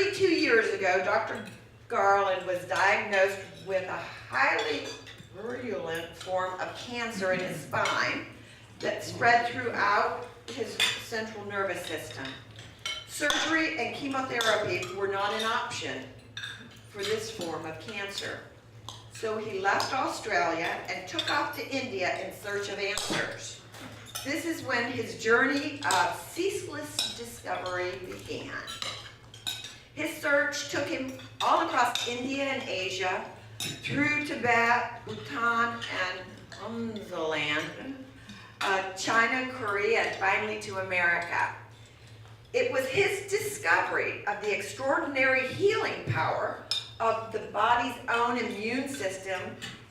32 years ago, Dr. Garland was diagnosed with a highly virulent form of cancer in his spine that spread throughout his central nervous system. Surgery and chemotherapy were not an option for this form of cancer. So he left Australia and took off to India in search of answers. This is when his journey of ceaseless discovery began. His search took him all across India and Asia, through Tibet, Bhutan, and Umzaland, China, Korea, and finally to America. It was his discovery of the extraordinary healing power of the body's own immune system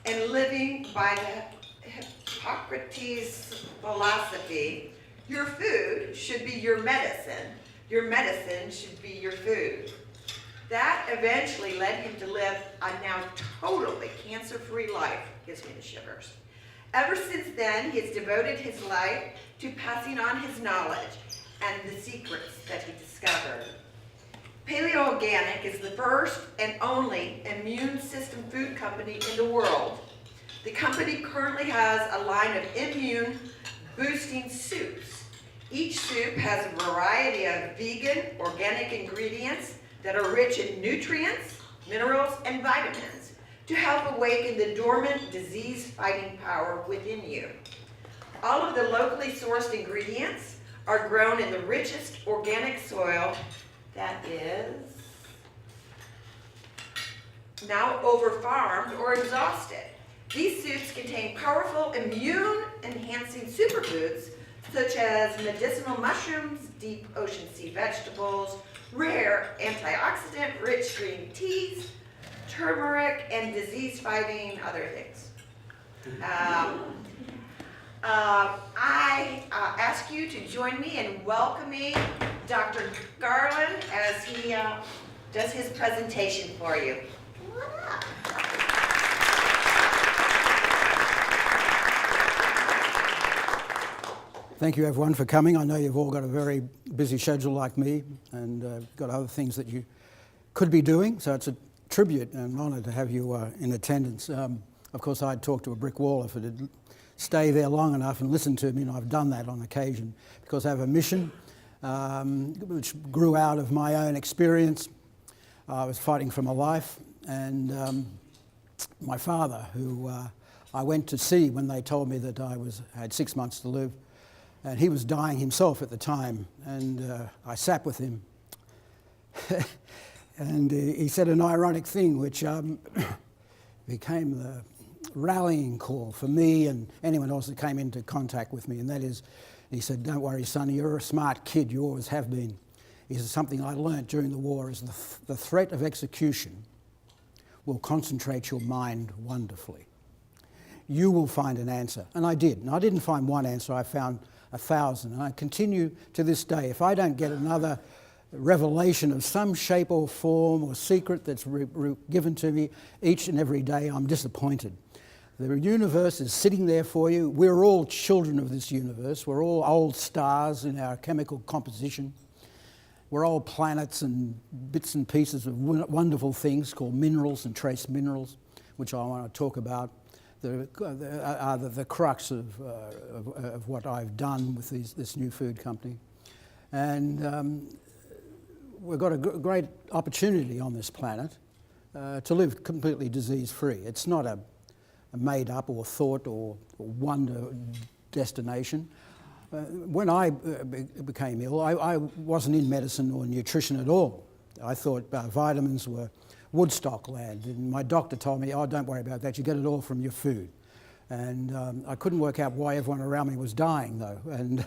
and living by the Hippocrates philosophy, your food should be your medicine should be your food. That eventually led him to live a now totally cancer-free life. Gives me the shivers. Ever since then, he has devoted his life to passing on his knowledge and the secrets that he discovered. Paleoganic is the first and only immune system food company in the world. The company currently has a line of immune boosting soups. Each soup has a variety of vegan, organic ingredients that are rich in nutrients, minerals, and vitamins to help awaken the dormant disease-fighting power within you. All of the locally sourced ingredients are grown in the richest organic soil that is now over-farmed or exhausted. These soups contain powerful immune-enhancing superfoods such as medicinal mushrooms, deep ocean sea vegetables, rare antioxidant-rich green teas, turmeric, and disease-fighting other things. I ask you to join me in welcoming Dr. Garland as he does his presentation for you. Come on up. Thank you everyone for coming. I know you've all got a very busy schedule like me and got other things that you could be doing, so it's a tribute and an honour to have you in attendance. Of course, I'd talk to a brick wall if it had stayed there long enough and listened to me, and I've done that on occasion because I have a mission which grew out of my own experience. I was fighting for my life, and my father, who I went to see when they told me that I had 6 months to live, and he was dying himself at the time, and I sat with him. And he said an ironic thing which became the rallying call for me and anyone else that came into contact with me, and that is, he said, "Don't worry, son, you're a smart kid, you always have been." He said, "Something I learnt during the war is the threat of execution will concentrate your mind wonderfully. You will find an answer." And I did. And I didn't find one answer, I found 1,000. And I continue to this day. If I don't get another revelation of some shape or form or secret that's given to me each and every day, I'm disappointed. The universe is sitting there for you. We're all children of this universe. We're all old stars in our chemical composition. We're all planets and bits and pieces of wonderful things called minerals and trace minerals, which I want to talk about. Are the crux of what I've done with this new food company. And we've got a great opportunity on this planet to live completely disease-free. It's not a made-up or thought or wonder destination. When I became ill, I wasn't in medicine or nutrition at all. I thought vitamins were Woodstock land, and my doctor told me, "Oh, don't worry about that, you get it all from your food." And I couldn't work out why everyone around me was dying, though. And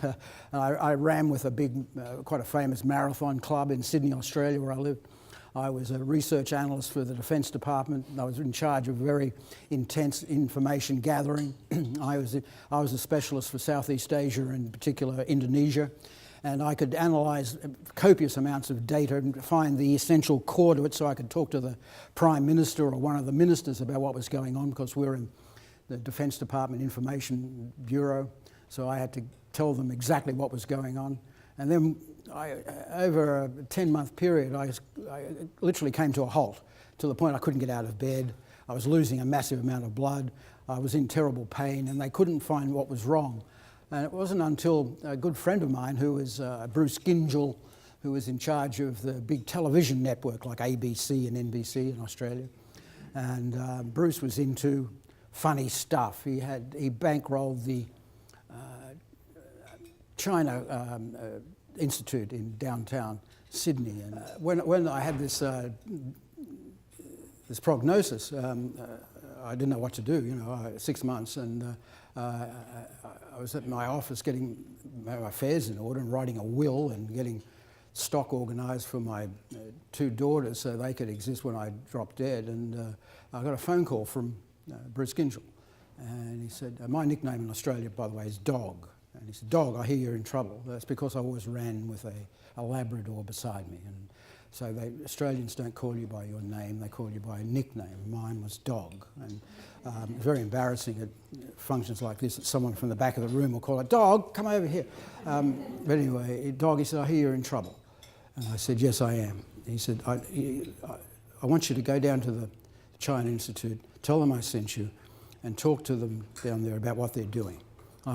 I ran with a big, quite a famous marathon club in Sydney, Australia, where I lived. I was a research analyst for the Defence Department. I was in charge of very intense information gathering. I was a specialist for Southeast Asia, in particular Indonesia. And I could analyse copious amounts of data and find the essential core to it, so I could talk to the Prime Minister or one of the ministers about what was going on, because we're in the Defence Department Information Bureau, so I had to tell them exactly what was going on. And then over a 10-month period, it literally came to a halt, to the point I couldn't get out of bed. I was losing a massive amount of blood. I was in terrible pain, and they couldn't find what was wrong. And it wasn't until a good friend of mine, who was Bruce Gyngell, who was in charge of the big television network like ABC and NBC in Australia. And Bruce was into funny stuff. He bankrolled the China Institute in downtown Sydney. And when I had this this prognosis, I didn't know what to do. 6 months, and I was at my office getting my affairs in order and writing a will and getting stock organised for my 2 daughters so they could exist when I dropped dead. And I got a phone call from Bruce Gyngell, and he said, my nickname in Australia, by the way, is Dog. And he said, Dog, I hear you're in trouble. That's because I always ran with a Labrador beside me. And so Australians don't call you by your name, they call you by a nickname. Mine was Dog. And it's very embarrassing at functions like this that someone from the back of the room will call it, Dog, come over here. But anyway, Dog, he said, I hear you're in trouble. And I said, yes, I am. He said, I want you to go down to the China Institute, tell them I sent you, and talk to them down there about what they're doing.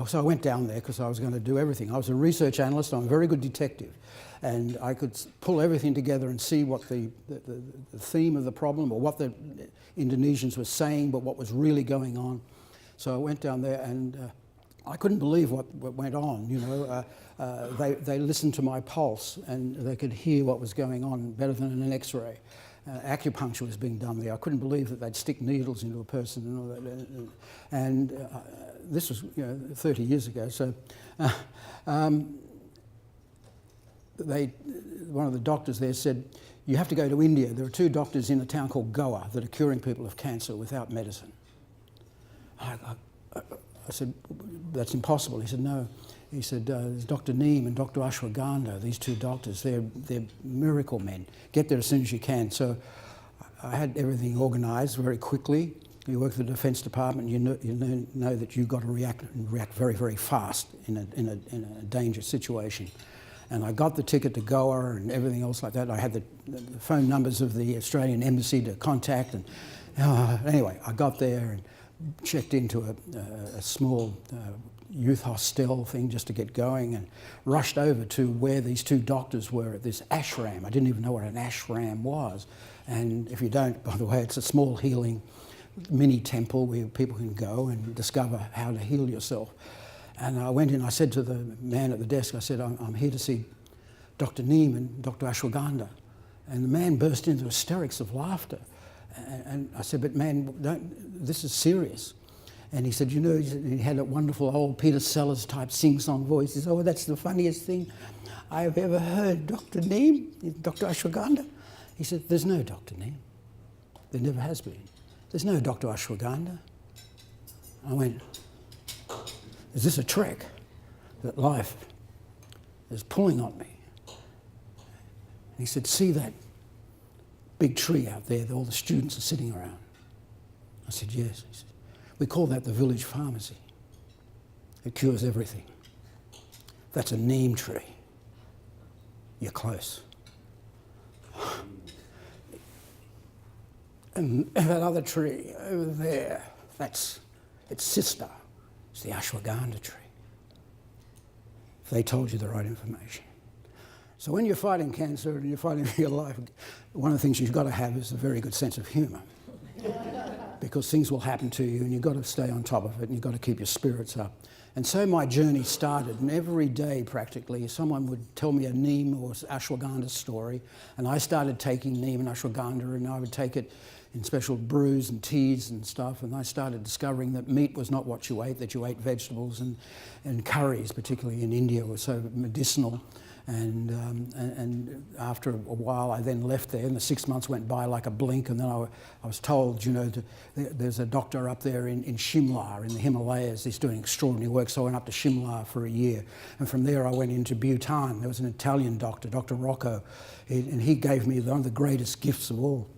So I went down there because I was going to do everything. I was a research analyst, I'm a very good detective, and I could pull everything together and see what the theme of the problem, or what the Indonesians were saying, but what was really going on. So I went down there, and I couldn't believe what went on. They listened to my pulse, and they could hear what was going on better than in an X-ray. Acupuncture was being done there. I couldn't believe that they'd stick needles into a person and all that. And this was 30 years ago. So one of the doctors there said, you have to go to India. There are 2 doctors in a town called Goa that are curing people of cancer without medicine. I said, that's impossible. He said, no. He said, there's Dr. Neem and Dr. Ashwagandha, these 2 doctors, they're miracle men. Get there as soon as you can. So I had everything organised very quickly. You work for the Defence Department, you know that you've got to react very, very fast in a dangerous situation. And I got the ticket to Goa and everything else like that. I had the phone numbers of the Australian Embassy to contact. And anyway, I got there and checked into a small youth hostel thing just to get going, and rushed over to where these 2 doctors were at this ashram. I didn't even know what an ashram was. And if you don't, by the way, it's a small healing mini temple where people can go and discover how to heal yourself. And I went in, I said to the man at the desk, I said, I'm here to see Dr. Neem and Dr. Ashwagandha. And the man burst into hysterics of laughter. And I said, but man, this is serious. And he said, he had a wonderful old Peter Sellers type sing-song voice. He said, oh, that's the funniest thing I have ever heard. Dr. Neem, Dr. Ashwagandha. He said, there's no Dr. Neem. There never has been. There's no Dr. Ashwagandha. I went, is this a trick that life is pulling on me? And he said, see that big tree out there that all the students are sitting around? I said, yes. He said, we call that the village pharmacy. It cures everything. That's a neem tree. You're close. And that other tree over there, that's its sister. It's the ashwagandha tree. They told you the right information. So when you're fighting cancer and you're fighting for your life, one of the things you've got to have is a very good sense of humour. Because things will happen to you and you've got to stay on top of it and you've got to keep your spirits up. And so my journey started, and every day practically someone would tell me a neem or ashwagandha story, and I started taking neem and ashwagandha, and I would take it in special brews and teas and stuff, and I started discovering that meat was not what you ate, that you ate vegetables, and curries, particularly in India, were so medicinal. And after a while I then left there, and the 6 months went by like a blink, and then I was told, there's a doctor up there in Shimla, in the Himalayas, he's doing extraordinary work. So I went up to Shimla for a year, and from there I went into Bhutan. There was an Italian doctor, Dr. Rocco, and he gave me one of the greatest gifts of all.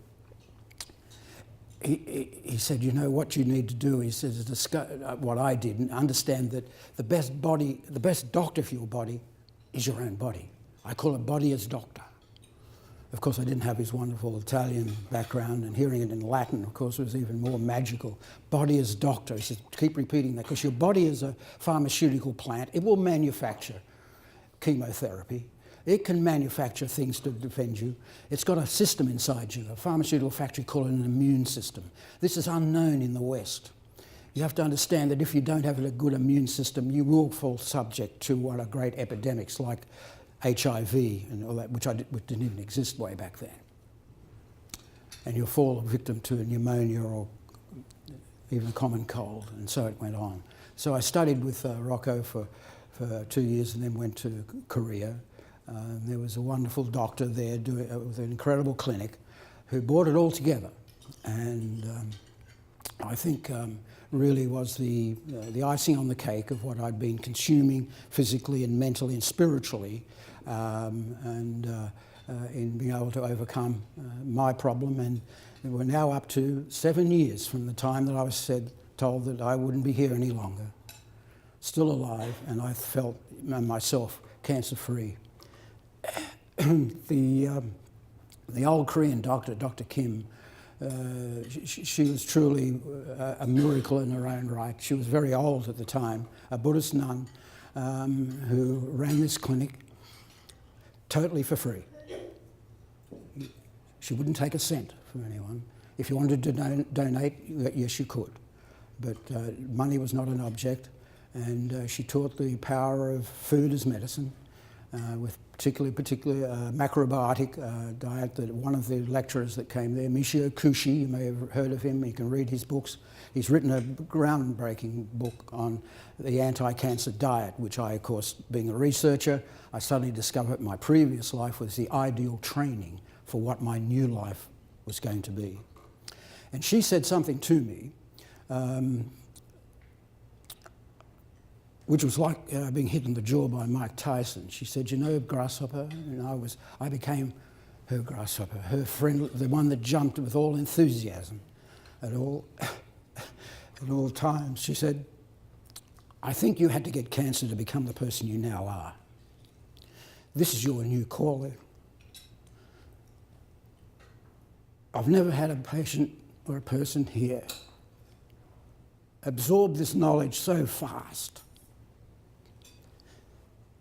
He said, what you need to do, he says, is discover what I did, and understand that the best doctor for your body is your own body. I call it body as doctor. Of course, I didn't have his wonderful Italian background, and hearing it in Latin, of course, was even more magical. Body as doctor. He said, keep repeating that, because your body is a pharmaceutical plant. It will manufacture chemotherapy. It can manufacture things to defend you. It's got a system inside you, a pharmaceutical factory called an immune system. This is unknown in the West. You have to understand that if you don't have a good immune system, you will fall subject to what are great epidemics like HIV and all that, which didn't even exist way back then. And you'll fall victim to pneumonia or even a common cold, and so it went on. So I studied with Rocco for 2 years and then went to Korea. There was a wonderful doctor there with an incredible clinic who brought it all together, and I think really was the icing on the cake of what I'd been consuming physically and mentally and spiritually, in being able to overcome my problem. And we're now up to 7 years from the time that I was told that I wouldn't be here any longer. Still alive, and I felt myself cancer-free. The old Korean doctor, Dr. Kim, she was truly a miracle in her own right. She was very old at the time, a Buddhist nun who ran this clinic totally for free. She wouldn't take a cent from anyone. If you wanted to donate, yes, you could. But money was not an object, and she taught the power of food as medicine, with particularly a macrobiotic diet that one of the lecturers that came there, Michio Kushi, you may have heard of him, you can read his books. He's written a groundbreaking book on the anti-cancer diet, which I, of course, being a researcher, I suddenly discovered my previous life was the ideal training for what my new life was going to be. And she said something to me, which was like being hit in the jaw by Mike Tyson. She said, you know, Grasshopper, and I became her grasshopper, her friend, the one that jumped with all enthusiasm at all times. She said, I think you had to get cancer to become the person you now are. This is your new calling. I've never had a patient or a person here absorb this knowledge so fast.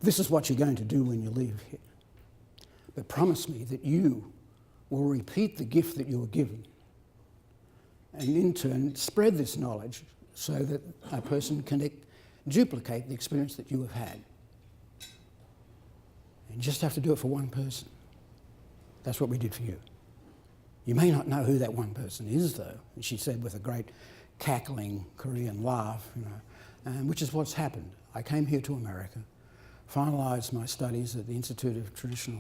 This is what you're going to do when you leave here. But promise me that you will repeat the gift that you were given, and in turn spread this knowledge so that a person can duplicate the experience that you have had. And you just have to do it for one person. That's what we did for you. You may not know who that one person is, though, and she said with a great cackling Korean laugh, which is what's happened. I came here to America, finalised my studies at the Institute of Traditional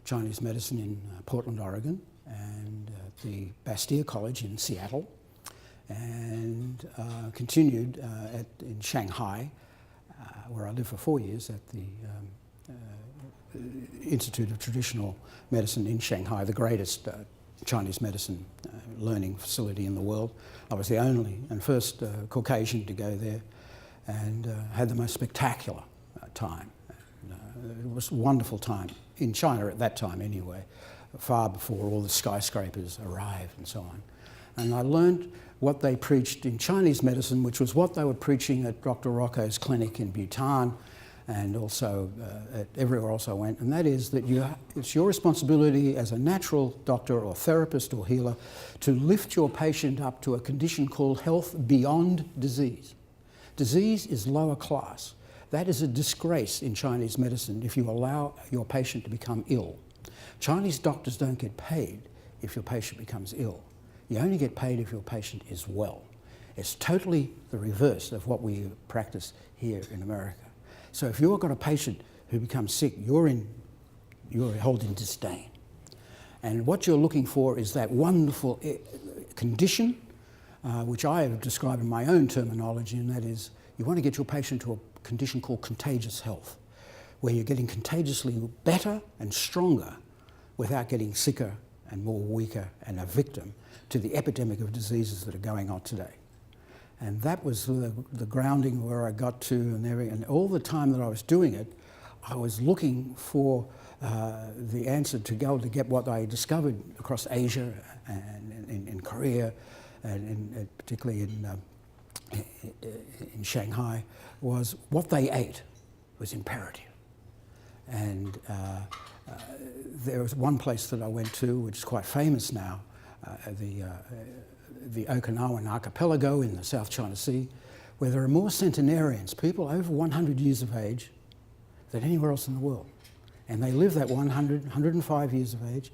Chinese Medicine in Portland, Oregon, and the Bastyr College in Seattle, and continued in Shanghai, where I lived for 4 years at the Institute of Traditional Medicine in Shanghai, the greatest Chinese medicine learning facility in the world. I was the only and first Caucasian to go there, and had the most spectacular time. It was a wonderful time, in China at that time anyway, far before all the skyscrapers arrived and so on. And I learned what they preached in Chinese medicine, which was what they were preaching at Dr. Rocco's clinic in Bhutan, and also everywhere else I went, and that is that it's your responsibility as a natural doctor or therapist or healer to lift your patient up to a condition called health beyond disease. Disease is lower class. That is a disgrace in Chinese medicine if you allow your patient to become ill. Chinese doctors don't get paid if your patient becomes ill. You only get paid if your patient is well. It's totally the reverse of what we practice here in America. So if you've got a patient who becomes sick, you're held in disdain. And what you're looking for is that wonderful condition, which I have described in my own terminology, and that is you want to get your patient to a condition called contagious health, where you're getting contagiously better and stronger without getting sicker and more weaker and a victim to the epidemic of diseases that are going on today. And that was the grounding where I got to, and all the time that I was doing it, I was looking for the answer to go to get what I discovered across Asia and in Korea, and particularly in Shanghai, was what they ate was imperative. And there was one place that I went to, which is quite famous now, the Okinawan archipelago in the South China Sea, where there are more centenarians, people over 100 years of age, than anywhere else in the world. And they live that 100, 105 years of age,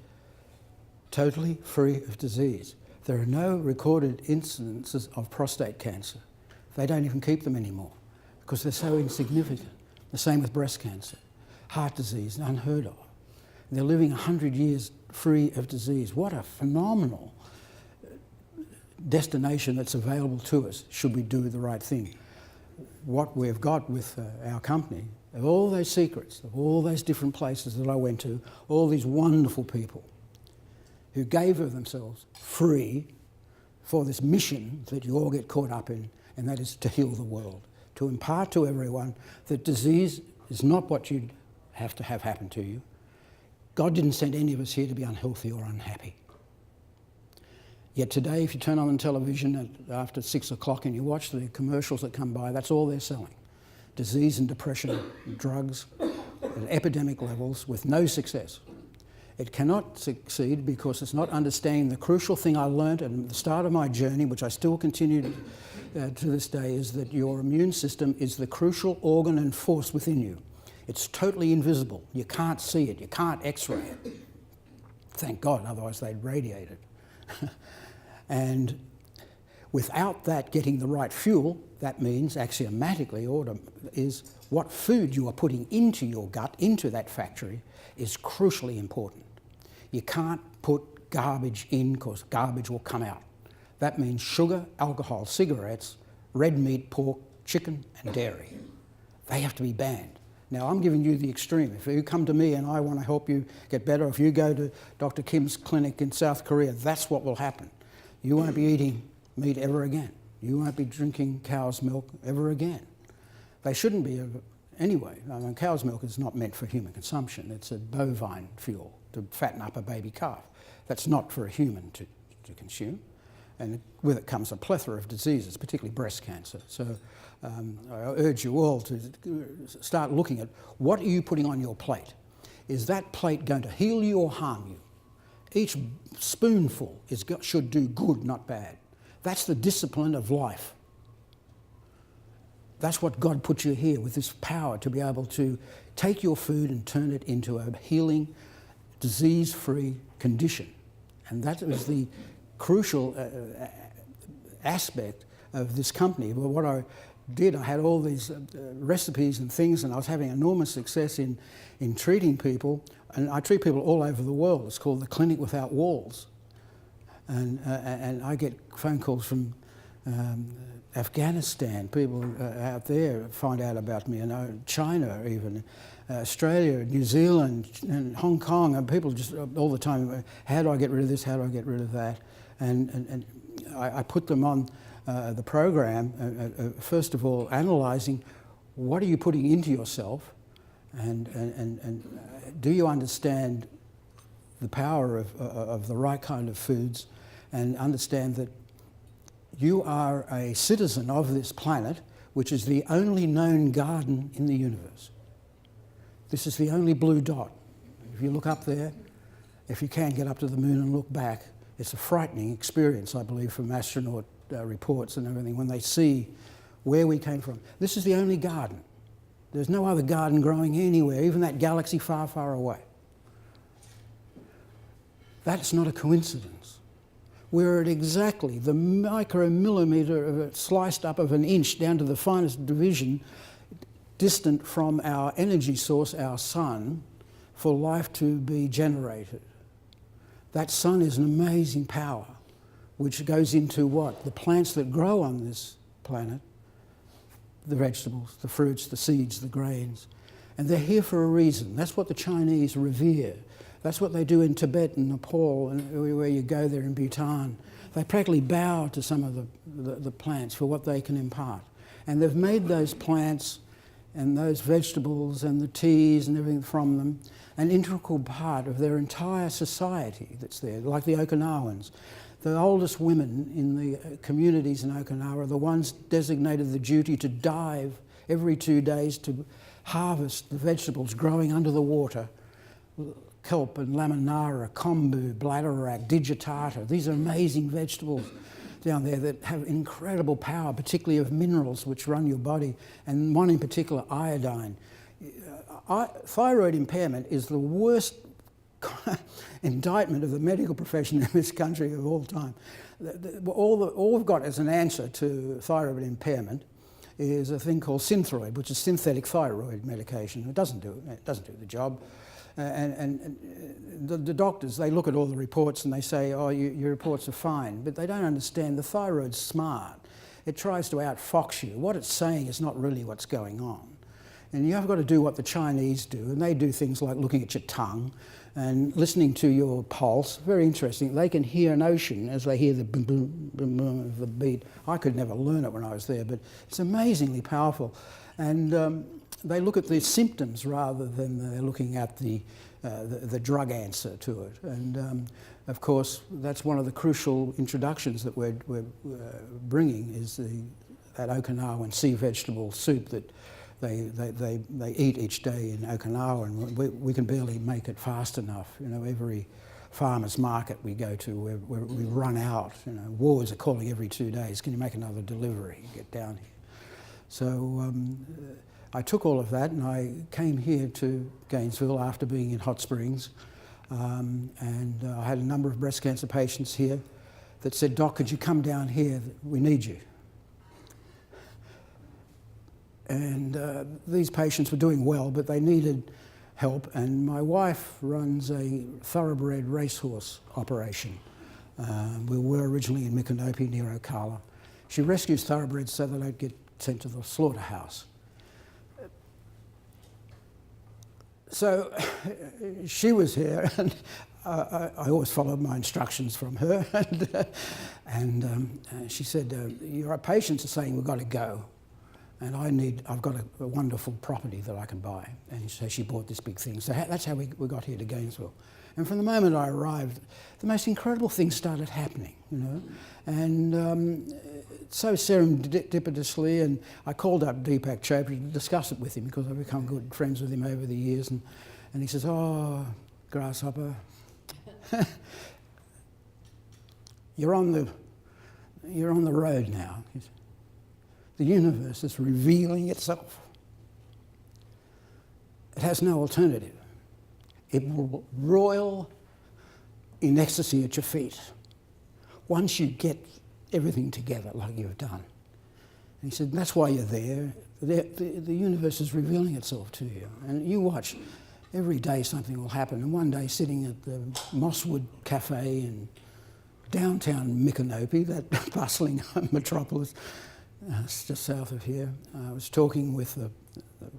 totally free of disease. There are no recorded incidences of prostate cancer. They don't even keep them anymore because they're so insignificant. The same with breast cancer. Heart disease, unheard of. They're living 100 years free of disease. What a phenomenal destination that's available to us should we do the right thing. What we've got with our company, of all those secrets, of all those different places that I went to, all these wonderful people who gave of themselves free for this mission that you all get caught up in, and that is to heal the world, to impart to everyone that disease is not what you'd have to have happen to you. God didn't send any of us here to be unhealthy or unhappy. Yet today, if you turn on the television after 6 o'clock and you watch the commercials that come by, that's all they're selling. Disease and depression, drugs at epidemic levels with no success. It cannot succeed because it's not understanding the crucial thing I learned at the start of my journey, which I still continue to this day, is that your immune system is the crucial organ and force within you. It's totally invisible. You can't see it. You can't X-ray it. Thank God, otherwise they'd radiate it. And without that getting the right fuel, that means axiomatically is what food you are putting into your gut, into that factory, is crucially important. You can't put garbage in because garbage will come out. That means sugar, alcohol, cigarettes, red meat, pork, chicken and dairy. They have to be banned. Now, I'm giving you the extreme. If you come to me and I want to help you get better, if you go to Dr. Kim's clinic in South Korea, that's what will happen. You won't be eating meat ever again. You won't be drinking cow's milk ever again. They shouldn't be anyway. I mean, cow's milk is not meant for human consumption. It's a bovine fuel to fatten up a baby calf. That's not for a human to consume. And with it comes a plethora of diseases, particularly breast cancer. So I urge you all to start looking at what are you putting on your plate. Is that plate going to heal you or harm you? Each spoonful should do good, not bad. That's the discipline of life. That's what God put you here, with this power to be able to take your food and turn it into a healing, disease-free condition. And that is the crucial aspect of this company. But what I did, I had all these recipes and things, and I was having enormous success in treating people. And I treat people all over the world. It's called the Clinic Without Walls. And I get phone calls from Afghanistan. People out there find out about me, and China even, Australia, New Zealand, and Hong Kong. And people just all the time, how do I get rid of this? How do I get rid of that? And I put them on the program, first of all, analysing what are you putting into yourself, and do you understand the power of the right kind of foods, and understand that you are a citizen of this planet, which is the only known garden in the universe. This is the only blue dot. If you look up there, if you can get up to the moon and look back, it's a frightening experience, I believe, from astronaut reports and everything, when they see where we came from. This is the only garden. There's no other garden growing anywhere, even that galaxy far, far away. That's not a coincidence. We're at exactly the micromillimeter of it, sliced up of an inch down to the finest division, distant from our energy source, our sun, for life to be generated. That sun is an amazing power, which goes into what? The plants that grow on this planet, the vegetables, the fruits, the seeds, the grains. And they're here for a reason. That's what the Chinese revere. That's what they do in Tibet and Nepal, and where you go there in Bhutan. They practically bow to some of the plants for what they can impart. And they've made those plants And those vegetables and the teas and everything from them, an integral part of their entire society that's there, like the Okinawans. The oldest women in the communities in Okinawa are the ones designated the duty to dive every 2 days to harvest the vegetables growing under the water. Kelp and laminara, kombu, bladderwrack, digitata. These are amazing vegetables down there that have incredible power, particularly of minerals which run your body, and one in particular, iodine. Thyroid impairment is the worst indictment of the medical profession in this country of all time. All we've got as an answer to thyroid impairment is a thing called Synthroid, which is synthetic thyroid medication. It doesn't do the job. And the doctors, they look at all the reports and they say, oh, your reports are fine, but they don't understand the thyroid's smart. It tries to outfox you. What it's saying is not really what's going on. And you've got to do what the Chinese do, and they do things like looking at your tongue and listening to your pulse. Very interesting. They can hear an ocean as they hear the boom, boom, boom, boom of the beat. I could never learn it when I was there, but it's amazingly powerful. And they look at the symptoms rather than they're looking at the drug answer to it. And of course, that's one of the crucial introductions that we're bringing is that Okinawan sea vegetable soup that they eat each day in Okinawa, and we can barely make it fast enough. You know, every farmer's market we go to, we run out. You know, wars are calling every 2 days. Can you make another delivery? Get down here. So I took all of that and I came here to Gainesville after being in Hot Springs, and I had a number of breast cancer patients here that said, Doc, could you come down here? We need you. And these patients were doing well, but they needed help, and my wife runs a thoroughbred racehorse operation. We were originally in Micanopy near Ocala. She rescues thoroughbreds so they don't get sent to the slaughterhouse. So she was here, and I always followed my instructions from her, and she said, your patients are saying we've got to go. And I've got a wonderful property that I can buy. And so she bought this big thing. So that's how we got here to Gainesville. And from the moment I arrived, the most incredible things started happening, you know. And so serendipitously, and I called up Deepak Chopra to discuss it with him because I've become good friends with him over the years. And he says, oh, grasshopper, you're on the road now. The universe is revealing itself. It has no alternative. It will roil in ecstasy at your feet once you get everything together like you've done. And he said, that's why you're there. The universe is revealing itself to you. And you watch, every day something will happen. And one day sitting at the Mosswood Cafe in downtown Micanopy, that bustling metropolis, it's just south of here. I was talking with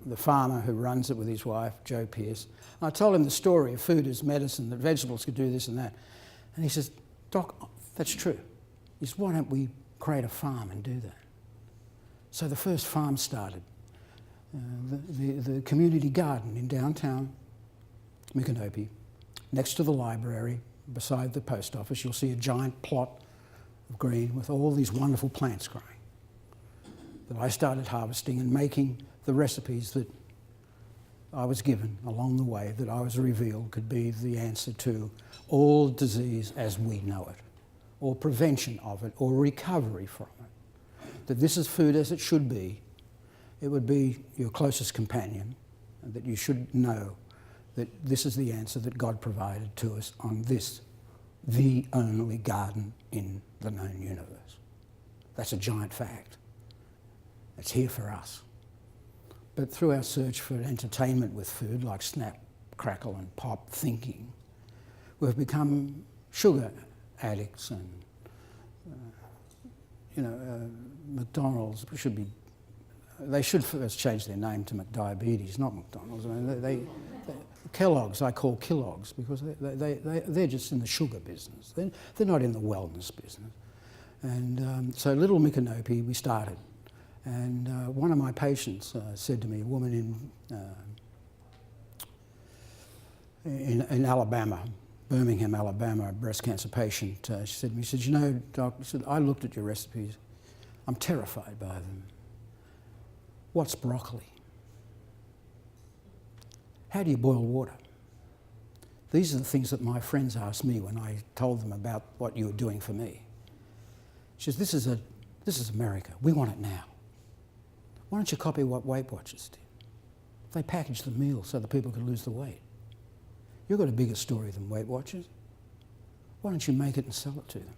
the farmer who runs it with his wife, Joe Pierce. I told him the story of food as medicine, that vegetables could do this and that. And he says, Doc, that's true. He says, why don't we create a farm and do that? So the first farm started. The community garden in downtown Micanopy, next to the library, beside the post office, you'll see a giant plot of green with all these wonderful plants growing. That I started harvesting and making the recipes that I was given along the way, that I was revealed could be the answer to all disease as we know it, or prevention of it, or recovery from it. That this is food as it should be. It would be your closest companion, and that you should know that this is the answer that God provided to us on this, the only garden in the known universe. That's a giant fact. It's here for us. But through our search for entertainment with food, like snap, crackle and pop thinking, we've become sugar addicts and, McDonald's they should first change their name to McDiabetes, not McDonald's. I mean, Kellogg's, I call Kellogg's because they're just in the sugar business. They're not in the wellness business. And so Little Micanopy, we started. And one of my patients said to me, a woman in Alabama, Birmingham, Alabama, a breast cancer patient, she said to me, she said, you know, doc, she said, I looked at your recipes. I'm terrified by them. What's broccoli? How do you boil water? These are the things that my friends asked me when I told them about what you were doing for me. She says, this is America. We want it now. Why don't you copy what Weight Watchers did? They packaged the meal so that people could lose the weight. You've got a bigger story than Weight Watchers. Why don't you make it and sell it to them?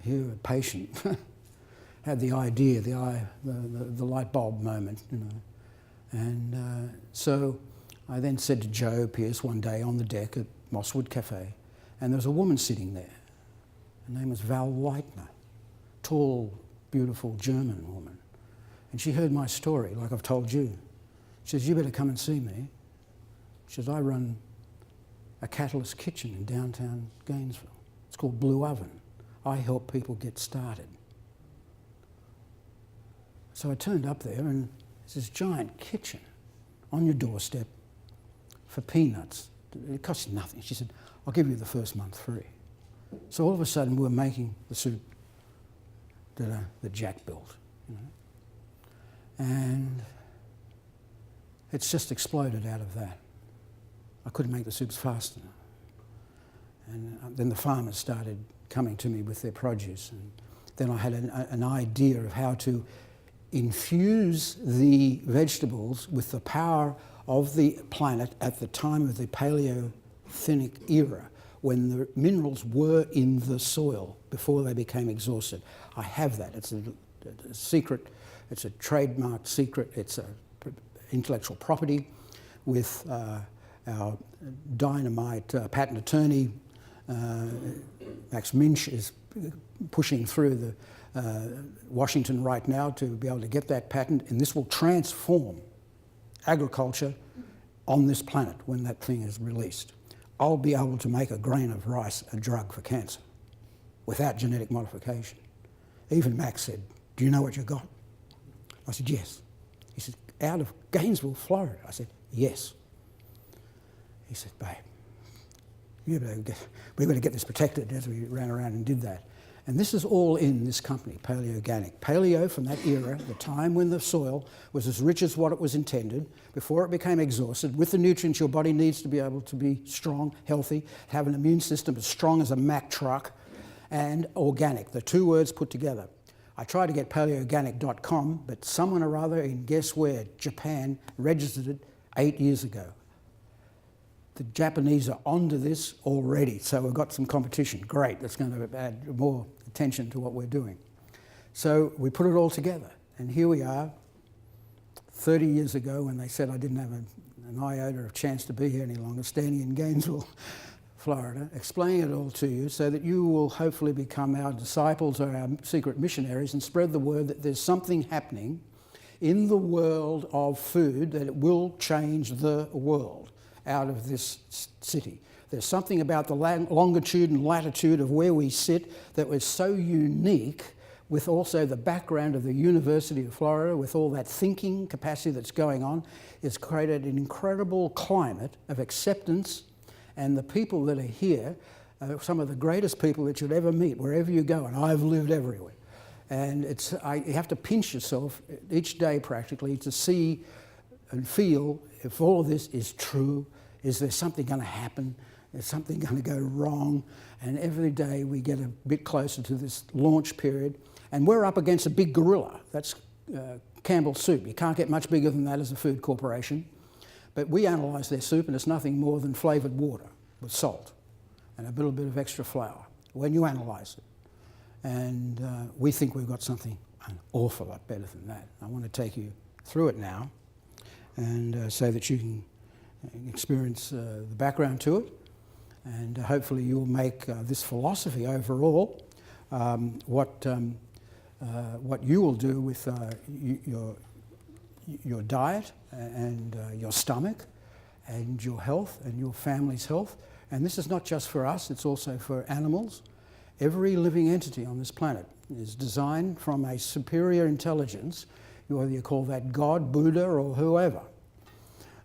Here, a patient had the idea, the light bulb moment, you know. And so I then said to Joe Pierce one day on the deck at Mosswood Cafe, and there was a woman sitting there. Her name was Val Leitner, tall, beautiful German woman. And she heard my story, like I've told you. She says, you better come and see me. She says, I run a Catalyst kitchen in downtown Gainesville. It's called Blue Oven. I help people get started. So I turned up there and there's this giant kitchen on your doorstep for peanuts. It costs you nothing. She said, I'll give you the first month free. So all of a sudden we're making the soup that Jack built, you know. And it's just exploded out of that. I couldn't make the soups fast enough. And then the farmers started coming to me with their produce. And then I had an idea of how to infuse the vegetables with the power of the planet at the time of the Paleoganic era, when the minerals were in the soil before they became exhausted. I have that. It's a secret. It's a trademarked secret. It's an intellectual property with our dynamite patent attorney, Max Minch, is pushing through the Washington right now to be able to get that patent, and this will transform agriculture on this planet when that thing is released. I'll be able to make a grain of rice a drug for cancer without genetic modification. Even Max said, do you know what you got? I said, yes. He said, out of Gainesville, Florida. I said, yes. He said, babe, we've got to get this protected, as we ran around and did that. And this is all in this company, Paleoganic. Paleo, from that era, the time when the soil was as rich as what it was intended, before it became exhausted, with the nutrients your body needs to be able to be strong, healthy, have an immune system as strong as a Mack truck, and organic, the two words put together. I tried to get paleoganic.com, but someone or other in guess where, Japan, registered it 8 years ago. The Japanese are onto this already, so we've got some competition. Great, that's going to add more attention to what we're doing. So we put it all together, and here we are, 30 years ago, when they said I didn't have an iota of chance to be here any longer, standing in Gainesville, Florida, explaining it all to you so that you will hopefully become our disciples or our secret missionaries and spread the word that there's something happening in the world of food that it will change the world out of this city. There's something about the longitude and latitude of where we sit that was so unique, with also the background of the University of Florida, with all that thinking capacity that's going on. It's created an incredible climate of acceptance, and the people that are here are some of the greatest people that you'd ever meet wherever you go, and I've lived everywhere. And you have to pinch yourself each day practically to see and feel if all of this is true. Is there something going to happen? Is something going to go wrong? And every day we get a bit closer to this launch period. And we're up against a big gorilla. That's Campbell's Soup. You can't get much bigger than that as a food corporation. But we analyse their soup, and it's nothing more than flavoured water with salt and a little bit of extra flour when you analyse it. And we think we've got something an awful lot better than that. I want to take you through it now, and so that you can experience the background to it, and hopefully you'll make this philosophy overall what you will do with your diet and your stomach and your health and your family's health. And this is not just for us, it's also for animals Every living entity on this planet is designed from a superior intelligence, whether you call that God, Buddha, or whoever.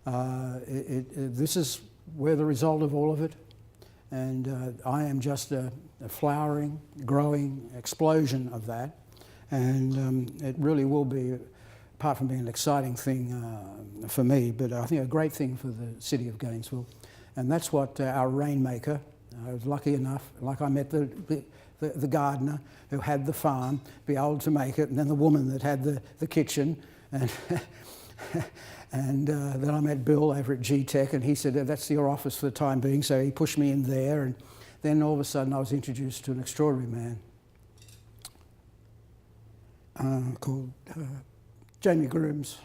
This is where the result of all of it, and I am just a flowering, growing explosion of that, and it really will be, apart from being an exciting thing for me, but I think a great thing for the city of Gainesville. And that's what our rainmaker, I was lucky enough, like I met the gardener who had the farm, be able to make it, and then the woman that had the kitchen, and and then I met Bill over at G-Tech, and he said, that's your office for the time being, so he pushed me in there, and then all of a sudden I was introduced to an extraordinary man called Jamie Grooms.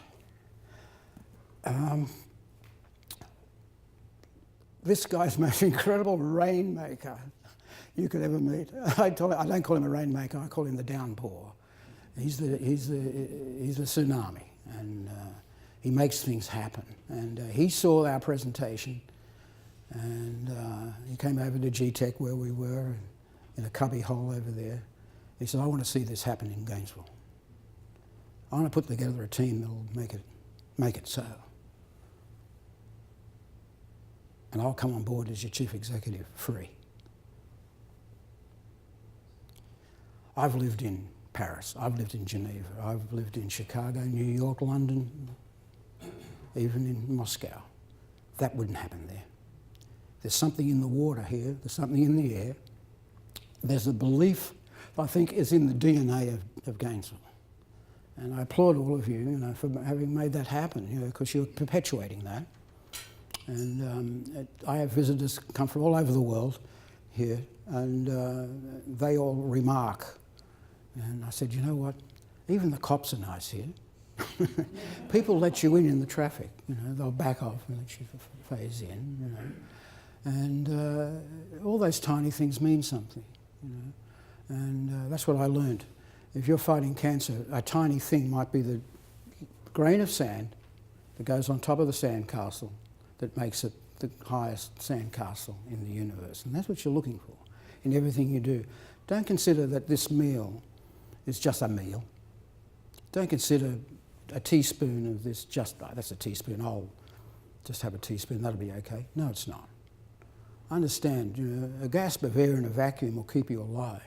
This guy's the most incredible rainmaker you could ever meet. I don't call him a rainmaker, I call him the downpour. He's the tsunami, and he makes things happen. And he saw our presentation, and he came over to G-Tech where we were, in a cubby hole over there. He said, I want to see this happen in Gainesville. I want to put together a team that'll make it so. And I'll come on board as your chief executive, free. I've lived in Paris, I've lived in Geneva, I've lived in Chicago, New York, London, even in Moscow. That wouldn't happen there. There's something in the water here, there's something in the air. There's a belief, I think, is in the DNA of Gainesville. And I applaud all of you, for having made that happen, because you're perpetuating that. And I have visitors come from all over the world here, and they all remark. And I said, you know what? Even the cops are nice here. People let you in the traffic. They'll back off and let you phase in. And all those tiny things mean something. And that's what I learned. If you're fighting cancer, a tiny thing might be the grain of sand that goes on top of the sandcastle that makes it the highest sandcastle in the universe. And that's what you're looking for in everything you do. Don't consider that this meal is just a meal. Don't consider a teaspoon of this that's a teaspoon, I'll just have a teaspoon, that'll be okay. No, it's not. Understand, a gasp of air in a vacuum will keep you alive.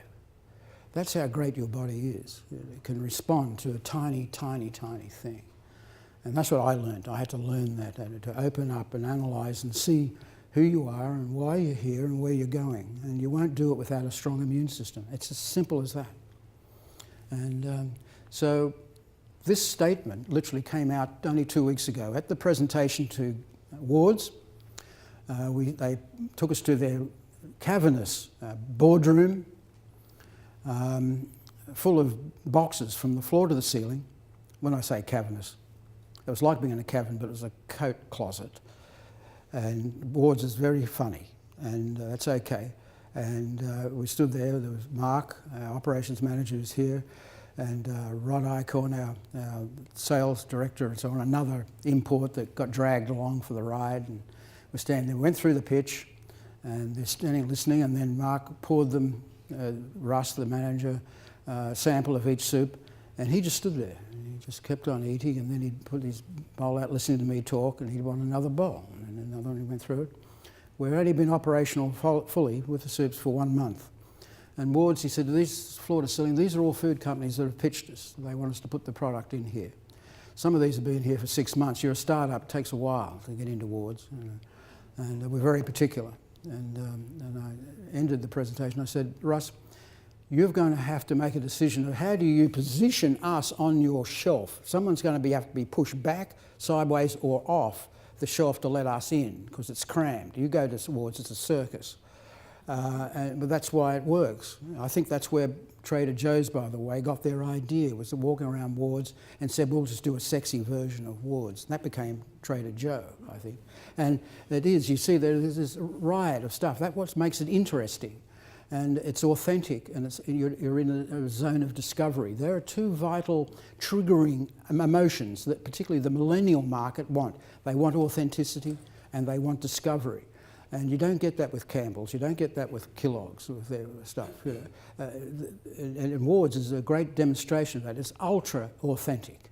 That's how great your body is. It can respond to a tiny, tiny, tiny thing. And that's what I learned. I had to learn that, to open up and analyse and see who you are and why you're here and where you're going. And you won't do it without a strong immune system. It's as simple as that. And so this statement literally came out only 2 weeks ago. At the presentation to wards, they took us to their cavernous boardroom, full of boxes from the floor to the ceiling. When I say cavernous, it was like being in a cavern, but it was a coat closet. And wards is very funny, and that's okay. And we stood there. There was Mark, our operations manager, who's here, and Rod Icorn, our sales director, and so on, another import that got dragged along for the ride. And we're standing there. We went through the pitch, and they're standing listening, and then Mark poured them, Russ, the manager, a sample of each soup, and he just stood there. And he just kept on eating, and then he'd put his bowl out listening to me talk, and he'd want another bowl, and another one. He went through it. We've only been operational fully with the soups for 1 month. And wards, he said, these floor to ceiling, these are all food companies that have pitched us. They want us to put the product in here. Some of these have been here for 6 months. You're a startup, it takes a while to get into wards. And we're very particular. And I ended the presentation. I said, Russ, you're going to have to make a decision of how do you position us on your shelf. Someone's going to have to be pushed back, sideways, or off the shelf to let us in, because it's crammed. You go to wards, it's a circus. But that's why it works. I think that's where Trader Joe's, by the way, got their idea, was walking around wards and said, we'll just do a sexy version of wards. And that became Trader Joe, I think. And it is, you see, there's this riot of stuff. That's what makes it interesting. And it's authentic, and you're in a zone of discovery. There are two vital triggering emotions that particularly the millennial market want. They want authenticity and they want discovery. And you don't get that with Campbell's, you don't get that with Kellogg's, with their stuff. And Ward's is a great demonstration of that. It's ultra authentic,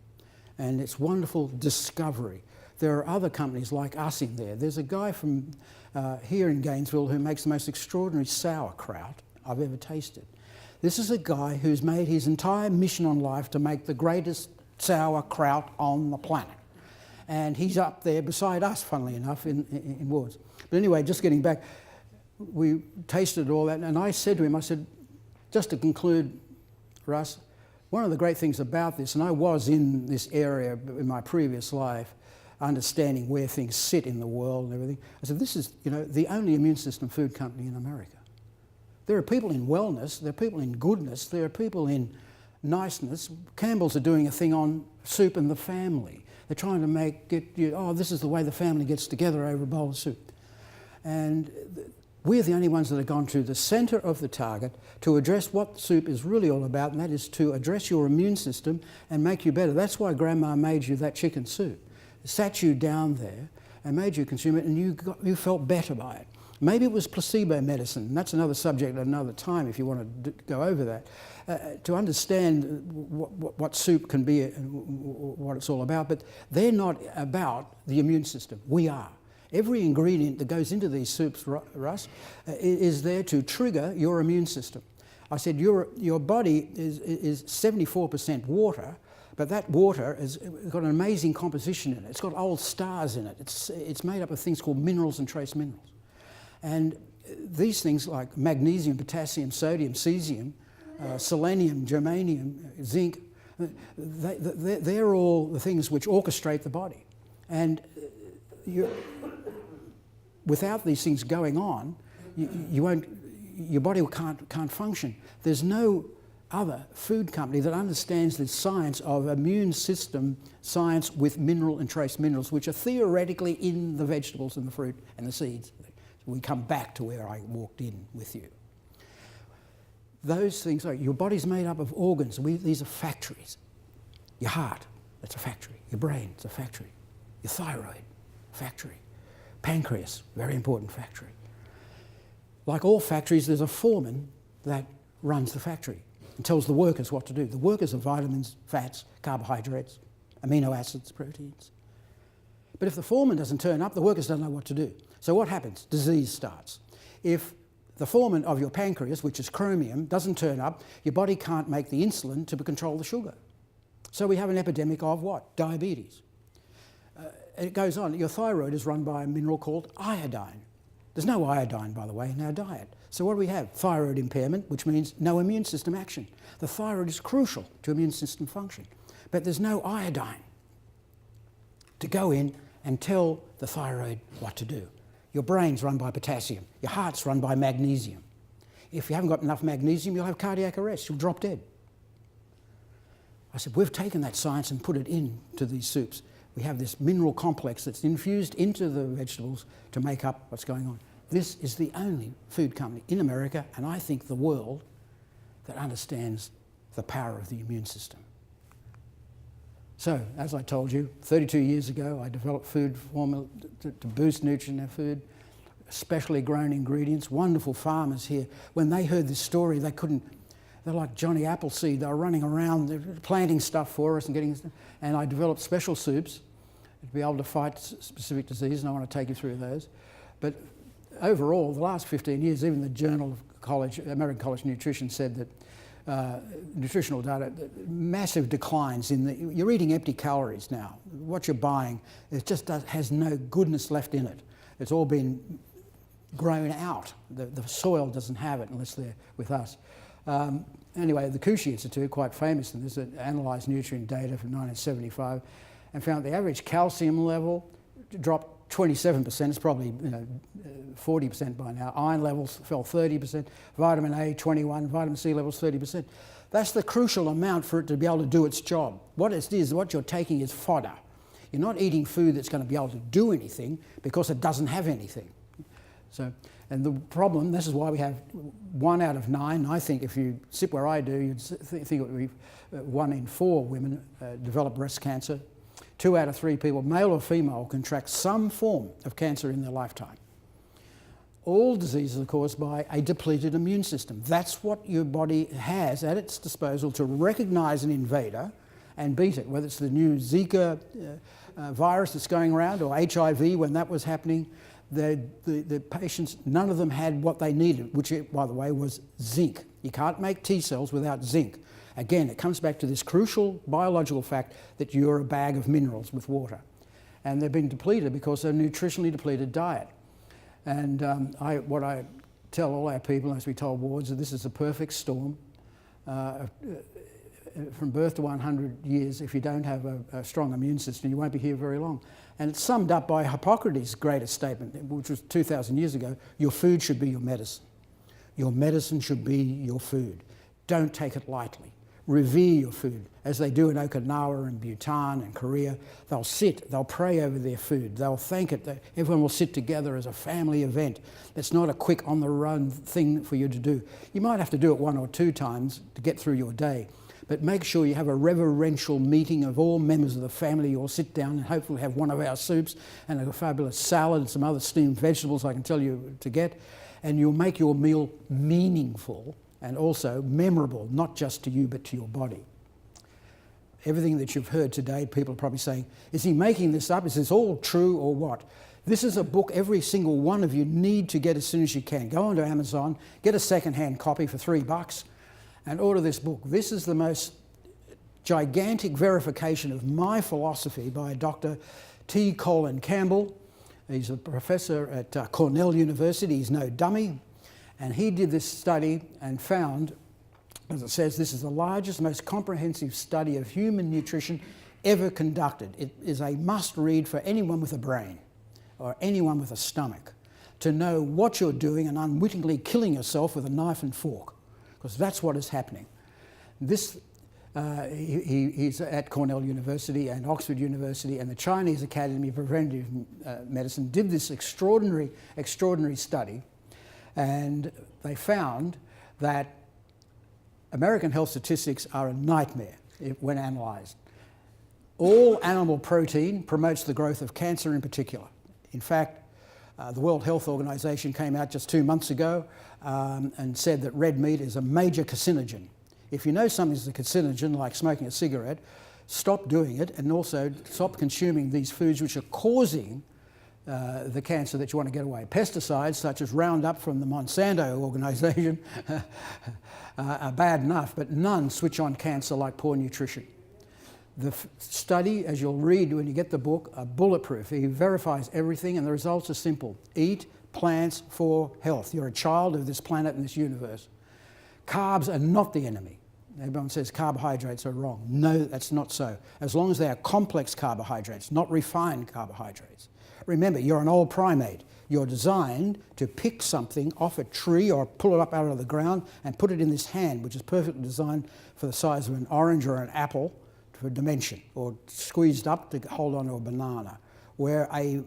and it's wonderful discovery. There are other companies like us in there. There's a guy from here in Gainesville who makes the most extraordinary sauerkraut I've ever tasted. This is a guy who's made his entire mission on life to make the greatest sauerkraut on the planet. And he's up there beside us, funnily enough, in Ward's. But anyway, just getting back, we tasted all that, and I said to him, I said, just to conclude, Russ, one of the great things about this, and I was in this area in my previous life, understanding where things sit in the world and everything. I said, this is, the only immune system food company in America. There are people in wellness, there are people in goodness, there are people in niceness. Campbell's are doing a thing on soup and the family. They're trying to this is the way the family gets together over a bowl of soup. And we're the only ones that have gone to the centre of the target to address what soup is really all about, and that is to address your immune system and make you better. That's why Grandma made you that chicken soup. Sat you down there and made you consume it, and you felt better by it. Maybe it was placebo medicine, and that's another subject at another time if you want to go over that, to understand what soup can be and what it's all about. But they're not about the immune system. We are. Every ingredient that goes into these soups, Russ, is there to trigger your immune system. I said your body is 74% water, but that water has got an amazing composition in it. It's got old stars in it. It's made up of things called minerals and trace minerals. And these things like magnesium, potassium, sodium, cesium, selenium, germanium, zinc, they're all the things which orchestrate the body. And without these things going on, your body can't function. There's no other food company that understands the science of immune system science with mineral and trace minerals, which are theoretically in the vegetables and the fruit and the seeds. We come back to where I walked in with you. Those things, your body's made up of organs. These are factories. Your heart, that's a factory. Your brain, it's a factory. Your thyroid, factory. Pancreas, very important factory. Like all factories, there's a foreman that runs the factory and tells the workers what to do. The workers are vitamins, fats, carbohydrates, amino acids, proteins. But if the foreman doesn't turn up, the workers don't know what to do. So what happens? Disease starts. If the foreman of your pancreas, which is chromium, doesn't turn up, your body can't make the insulin to control the sugar. So we have an epidemic of what? Diabetes. It goes on. Your thyroid is run by a mineral called iodine. There's no iodine, by the way, in our diet. So what do we have? Thyroid impairment, which means no immune system action. The thyroid is crucial to immune system function. But there's no iodine to go in and tell the thyroid what to do. Your brain's run by potassium. Your heart's run by magnesium. If you haven't got enough magnesium, you'll have cardiac arrest. You'll drop dead. I said, we've taken that science and put it into these soups. We have this mineral complex that's infused into the vegetables to make up what's going on. This is the only food company in America, and I think the world, that understands the power of the immune system. So, as I told you, 32 years ago, I developed food formula to boost nutrition in our food, specially grown ingredients, wonderful farmers here. When they heard this story, they're like Johnny Appleseed. They were running around, they're planting stuff for us and getting stuff. And I developed special soups to be able to fight specific diseases, and I want to take you through those. But overall, the last 15 years, even the Journal of American College of Nutrition said that nutritional data, massive declines in you're eating empty calories now. What you're buying, it just has no goodness left in it. It's all been grown out. The soil doesn't have it unless they're with us. Anyway, the Coochie Institute, quite famous in this, analysed nutrient data from 1975 and found the average calcium level dropped 27%, it's probably 40% by now. Iron levels fell 30%, vitamin A 21%, vitamin C levels 30%. That's the crucial amount for it to be able to do its job. What it is, what you're taking is fodder. You're not eating food that's going to be able to do anything because it doesn't have anything. So, and the problem, this is why we have 1 out of 9. I think if you sit where I do, you'd think it would be 1 in 4 women develop breast cancer. 2 out of 3 people, male or female, contract some form of cancer in their lifetime. all diseases are caused by a depleted immune system. That's what your body has at its disposal to recognize an invader and beat it, whether it's the new Zika virus that's going around or HIV when that was happening. The patients, none of them had what they needed, which, by the way, was zinc. You can't make T cells without zinc. Again, it comes back to this crucial biological fact that you're a bag of minerals with water. And they've been depleted because of a nutritionally depleted diet. And what I tell all our people, as we told wards, that this is a perfect storm. From birth to 100 years, if you don't have a strong immune system, you won't be here very long. And it's summed up by Hippocrates' greatest statement, which was 2,000 years ago: your food should be your medicine. Your medicine should be your food. Don't take it lightly. Revere your food, as they do in Okinawa and Bhutan and Korea. They'll sit, they'll pray over their food, they'll thank it. Everyone will sit together as a family event. It's not a quick on-the-run thing for you to do. You might have to do it 1 or 2 times to get through your day, but make sure you have a reverential meeting of all members of the family. You'll sit down and hopefully have one of our soups and a fabulous salad and some other steamed vegetables I can tell you to get, and you'll make your meal meaningful and also memorable, not just to you, but to your body. Everything that you've heard today, people are probably saying, is he making this up? Is this all true or what? This is a book every single one of you need to get as soon as you can. Go onto Amazon, get a second-hand copy for $3 and order this book. This is the most gigantic verification of my philosophy by Dr. T. Colin Campbell. He's a professor at Cornell University. He's no dummy. And he did this study and found, as it says, this is the largest, most comprehensive study of human nutrition ever conducted. It is a must-read for anyone with a brain or anyone with a stomach to know what you're doing and unwittingly killing yourself with a knife and fork, because that's what is happening. This, he's at Cornell University and Oxford University, and the Chinese Academy of Preventive Medicine did this extraordinary study. And they found that American health statistics are a nightmare when analysed. All animal protein promotes the growth of cancer in particular. In fact, the World Health Organization came out just 2 months ago and said that red meat is a major carcinogen. If you know something's a carcinogen, like smoking a cigarette, stop doing it, and also stop consuming these foods which are causing the cancer that you want to get away. Pesticides such as Roundup from the Monsanto organization are bad enough, but none switch on cancer like poor nutrition. The study, as you'll read when you get the book, are bulletproof. He verifies everything, and the results are simple. Eat plants for health. You're a child of this planet and this universe. Carbs are not the enemy. Everyone says carbohydrates are wrong. No, that's not so. As long as they are complex carbohydrates, not refined carbohydrates. Remember, you're an old primate. You're designed to pick something off a tree or pull it up out of the ground and put it in this hand, which is perfectly designed for the size of an orange or an apple for dimension, or squeezed up to hold onto a banana, where a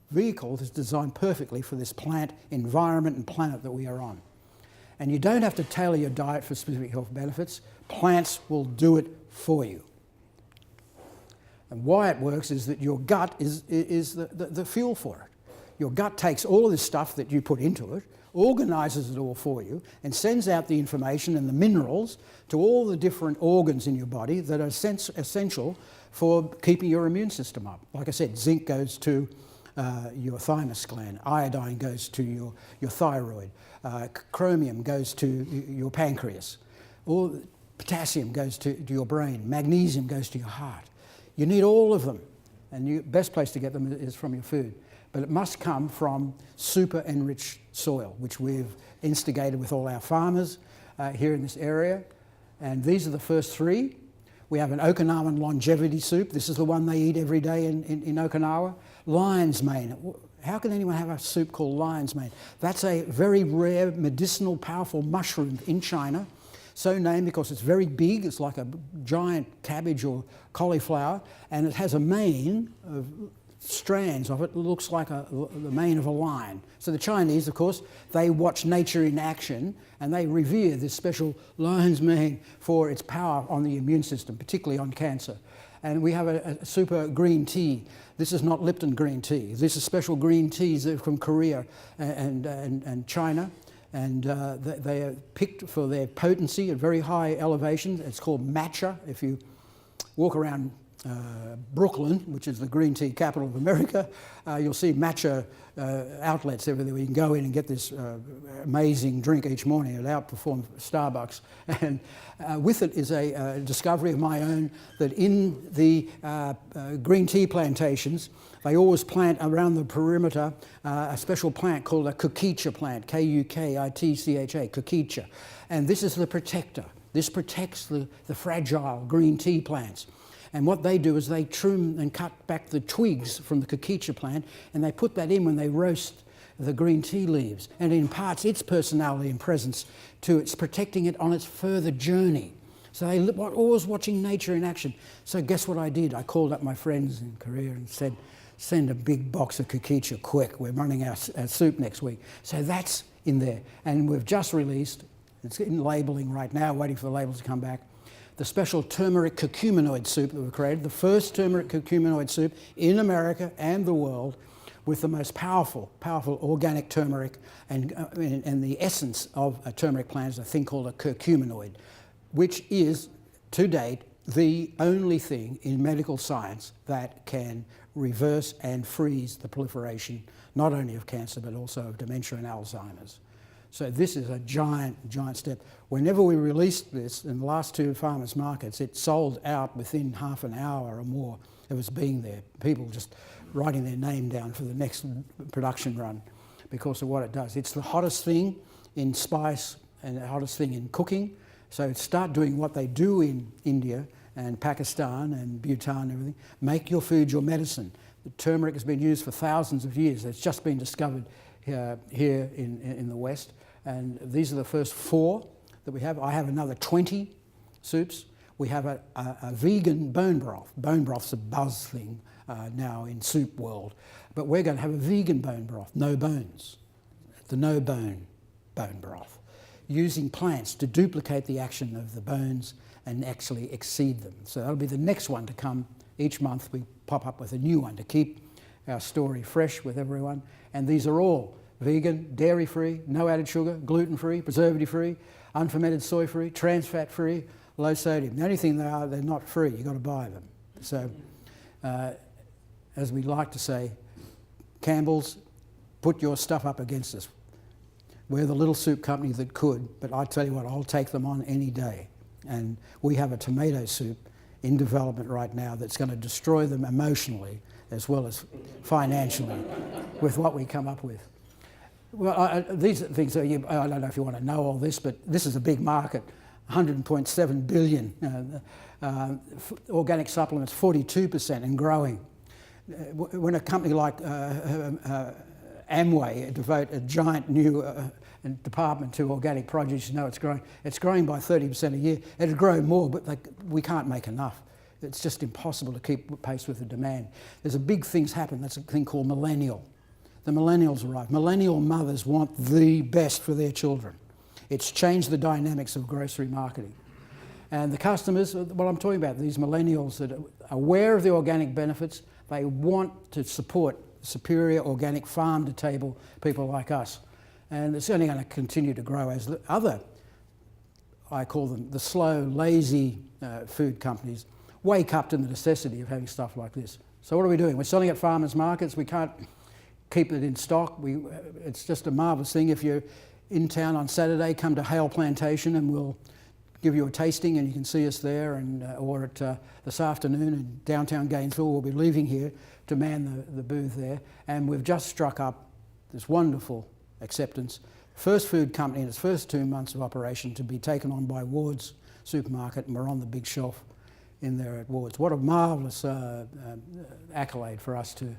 vehicle is designed perfectly for this plant environment and planet that we are on. And you don't have to tailor your diet for specific health benefits. Plants will do it for you. And why it works is that your gut is the fuel for it. Your gut takes all of this stuff that you put into it, organises it all for you, and sends out the information and the minerals to all the different organs in your body that are essential for keeping your immune system up. Like I said, zinc goes to your thymus gland, iodine goes to your thyroid, chromium goes to your pancreas, potassium goes to your brain, magnesium goes to your heart. You need all of them, and the best place to get them is from your food. But it must come from super enriched soil, which we've instigated with all our farmers here in this area. And these are the first 3. We have an Okinawan longevity soup. This is the one they eat every day in Okinawa. Lion's mane. How can anyone have a soup called lion's mane? That's a very rare, medicinal, powerful mushroom in China. So named because it's very big. It's like a giant cabbage or cauliflower, and it has a mane of strands of it. It looks like the mane of a lion. So the Chinese, of course, they watch nature in action, and they revere this special lion's mane for its power on the immune system, particularly on cancer. And we have a super green tea. This is not Lipton green tea. This is special green teas from Korea and China. And they are picked for their potency at very high elevation. It's called matcha. If you walk around Brooklyn, which is the green tea capital of America, you'll see matcha outlets everywhere where you can go in and get this amazing drink each morning. It outperforms Starbucks. And with it is a discovery of my own that in the green tea plantations, they always plant around the perimeter a special plant called a kukicha plant, K-U-K-I-T-C-H-A, kukicha. And this is the protector. This protects the fragile green tea plants. And what they do is they trim and cut back the twigs from the kukicha plant, and they put that in when they roast the green tea leaves. And it imparts its personality and presence to it's protecting it on its further journey. So they always watching nature in action. So guess what I did? I called up my friends in Korea and said, send a big box of kukicha quick. We're running our soup next week. So that's in there. And we've just released, it's in labeling right now, waiting for the labels to come back, the special turmeric curcuminoid soup that we've created, the first turmeric curcuminoid soup in America and the world, with the most powerful organic turmeric and the essence of a turmeric plant is a thing called a curcuminoid, which is, to date, the only thing in medical science that can reverse and freeze the proliferation, not only of cancer, but also of dementia and Alzheimer's. So this is a giant, giant step. Whenever we released this in the last 2 farmers markets, it sold out within half an hour or more of us being there. People just writing their name down for the next production run because of what it does. It's the hottest thing in spice and the hottest thing in cooking. So start doing what they do in India and Pakistan and Bhutan and everything. Make your food your medicine. The turmeric has been used for thousands of years. It's just been discovered here in the West. And these are the first 4 that we have. I have another 20 soups. We have a vegan bone broth. Bone broth's a buzz thing now in soup world. But we're going to have a vegan bone broth, no bones. The no bone broth, using plants to duplicate the action of the bones and actually exceed them. So that'll be the next one to come. Each month we pop up with a new one to keep our story fresh with everyone. And these are all vegan, dairy-free, no added sugar, gluten-free, preservative-free, unfermented soy-free, trans-fat-free, low sodium. The only thing they are, they're not free. You've got to buy them. So, as we like to say, Campbell's, put your stuff up against us. We're the little soup company that could, but I tell you what, I'll take them on any day. And we have a tomato soup in development right now that's going to destroy them emotionally as well as financially with what we come up with. Well, these things, I don't know if you want to know all this, but this is a big market, 100.7 billion. Organic supplements, 42% and growing. When a company like Amway devote a giant new department to organic produce, you know it's growing. It's growing by 30% a year. It'll grow more, but we can't make enough. It's just impossible to keep pace with the demand. There's a big things happen. That's a thing called millennial. The millennials arrive. Millennial mothers want the best for their children. It's changed the dynamics of grocery marketing. And the customers, what I'm talking about, these millennials that are aware of the organic benefits, they want to support superior organic farm-to-table people like us. And it's only going to continue to grow as the other, I call them the slow, lazy food companies, wake up to the necessity of having stuff like this. So what are we doing? We're selling at farmers markets. We can't keep it in stock. It's just a marvellous thing. If you're in town on Saturday, come to Hale Plantation and we'll give you a tasting and you can see us there, and or at this afternoon in downtown Gainesville. We'll be leaving here to man the booth there, and we've just struck up this wonderful acceptance. First food company in its first 2 months of operation to be taken on by Ward's Supermarket, and we're on the big shelf in there at Ward's. What a marvellous accolade for us to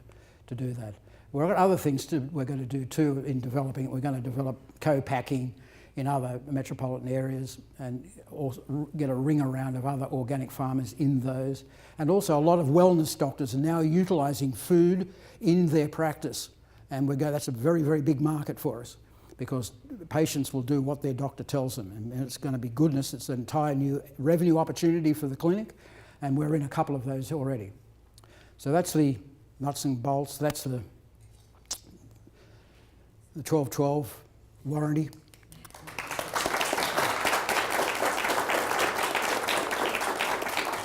do that. We've got other things we're going to do too in developing it. We're going to develop co-packing in other metropolitan areas and also get a ring around of other organic farmers in those. And also a lot of wellness doctors are now utilising food in their practice. And that's a very, very big market for us, because patients will do what their doctor tells them. And it's going to be goodness. It's an entire new revenue opportunity for the clinic. and we're in a couple of those already. So that's the nuts and bolts, that's the 12-12 warranty.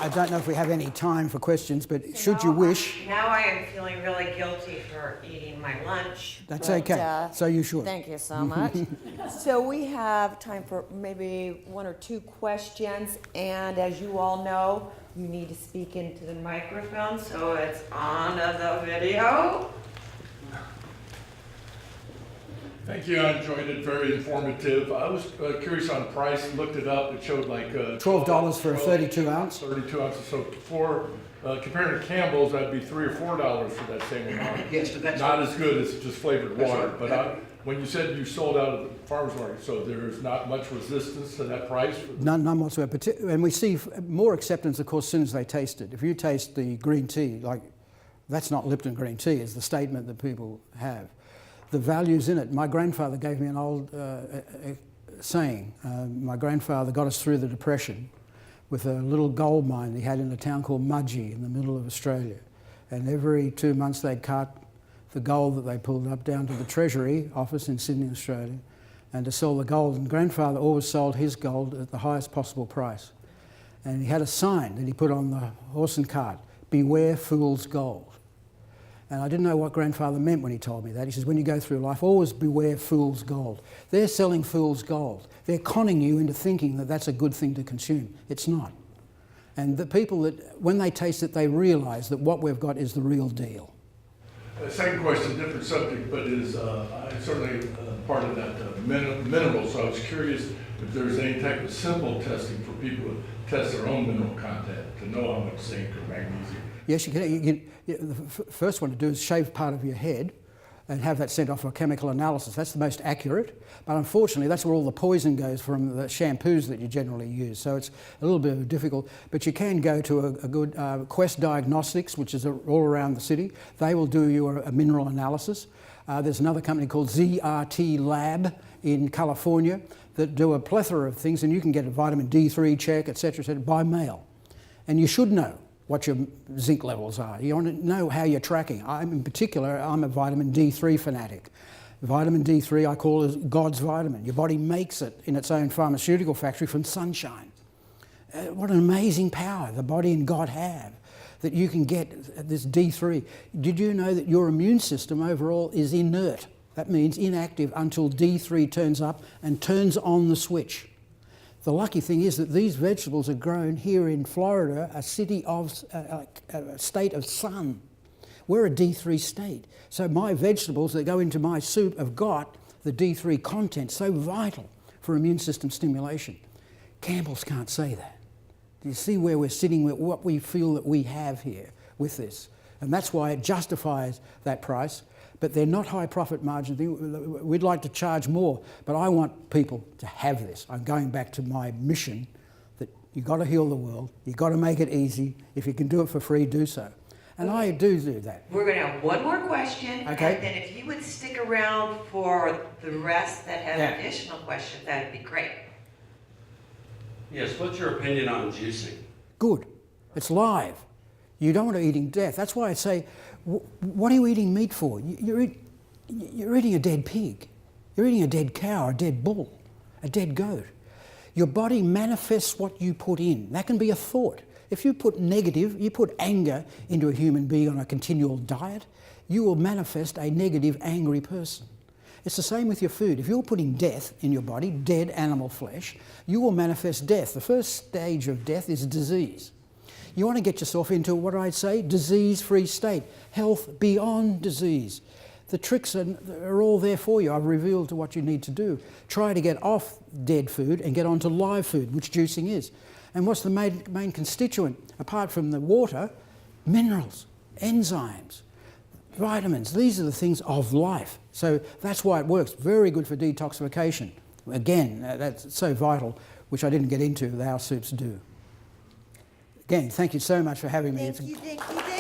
I don't know if we have any time for questions, but should you wish... Now I am feeling really guilty for eating my lunch. That's okay, so you should. Thank you so much. So we have time for maybe 1 or 2 questions, and as you all know, You need to speak into the microphone so it's on the video. Thank you, I enjoyed it, very informative. I was curious on price, looked it up, it showed like... $12 for a 32 ounce? 32 ounces, so for, comparing to Campbell's, that'd be $3 or $4 for that same amount. Yes, but that's... Not as good as just flavored That's water, right. but when you said you sold out of the farmer's market, so there's not much resistance to that price? None whatsoever. And we see more acceptance, of course, as soon as they taste it. If you taste the green tea, like, that's not Lipton green tea, is the statement that people have. The value's in it. My grandfather gave me an old saying. My grandfather got us through the Depression with a little gold mine he had in a town called Mudgee in the middle of Australia. And every 2 months they'd cart the gold that they pulled up down to the Treasury office in Sydney, Australia, and to sell the gold. And grandfather always sold his gold at the highest possible price. And he had a sign that he put on the horse and cart, "Beware fool's gold." And I didn't know what grandfather meant when he told me that. He says, when you go through life, always beware fool's gold. They're selling fool's gold. They're conning you into thinking that that's a good thing to consume. It's not. And the people that, when they taste it, they realise that what we've got is the real deal. Second question, different subject, but is certainly part of that mineral. So I was curious if there's any type of simple testing for people to test their own mineral content to know how much zinc or magnesium. Yes, you can. The first one to do is shave part of your head and have that sent off for a chemical analysis. That's the most accurate, but unfortunately that's where all the poison goes from the shampoos that you generally use. So it's a little bit difficult, but you can go to a good Quest Diagnostics, which is all around the city. They will do you a mineral analysis. There's another company called ZRT Lab in California that do a plethora of things, and you can get a vitamin D3 check, etc., by mail. And you should know what your zinc levels are. You want to know how you're tracking. In particular, I'm a vitamin D3 fanatic. Vitamin D3 I call is God's vitamin. Your body makes it in its own pharmaceutical factory from sunshine. What an amazing power the body and God have, that you can get this D3. Did you know that your immune system overall is inert? That means inactive until D3 turns up and turns on the switch. The lucky thing is that these vegetables are grown here in Florida, a state of sun. We're a D3 state. So my vegetables that go into my soup have got the D3 content, so vital for immune system stimulation. Campbell's can't say that. Do you see where we're sitting with what we feel that we have here with this? And that's why it justifies that price. But they're not high profit margins. We'd like to charge more, but I want people to have this. I'm going back to my mission that you've got to heal the world, you've got to make it easy. If you can do it for free, do so. And I do that. We're going to have one more question, Okay. and then if you would stick around for the rest that have Yeah. additional questions, that'd be great. Yes, what's your opinion on juicing? Good. It's live. You don't want to eating death. That's why I say, what are you eating meat for? You're eating a dead pig. You're eating a dead cow, a dead bull, a dead goat. Your body manifests what you put in. That can be a thought. If you put negative, you put anger into a human being on a continual diet, you will manifest a negative, angry person. It's the same with your food. If you're putting death in your body, dead animal flesh, you will manifest death. The first stage of death is disease. You want to get yourself into what I'd say, disease-free state, health beyond disease. The tricks are all there for you. I've revealed to what you need to do. Try to get off dead food and get onto live food, which juicing is. And what's the main constituent? Apart from the water, minerals, enzymes, vitamins. These are the things of life. So that's why it works. Very good for detoxification. Again, that's so vital, which I didn't get into, our soups do. Again, thank you so much for having me. thank you.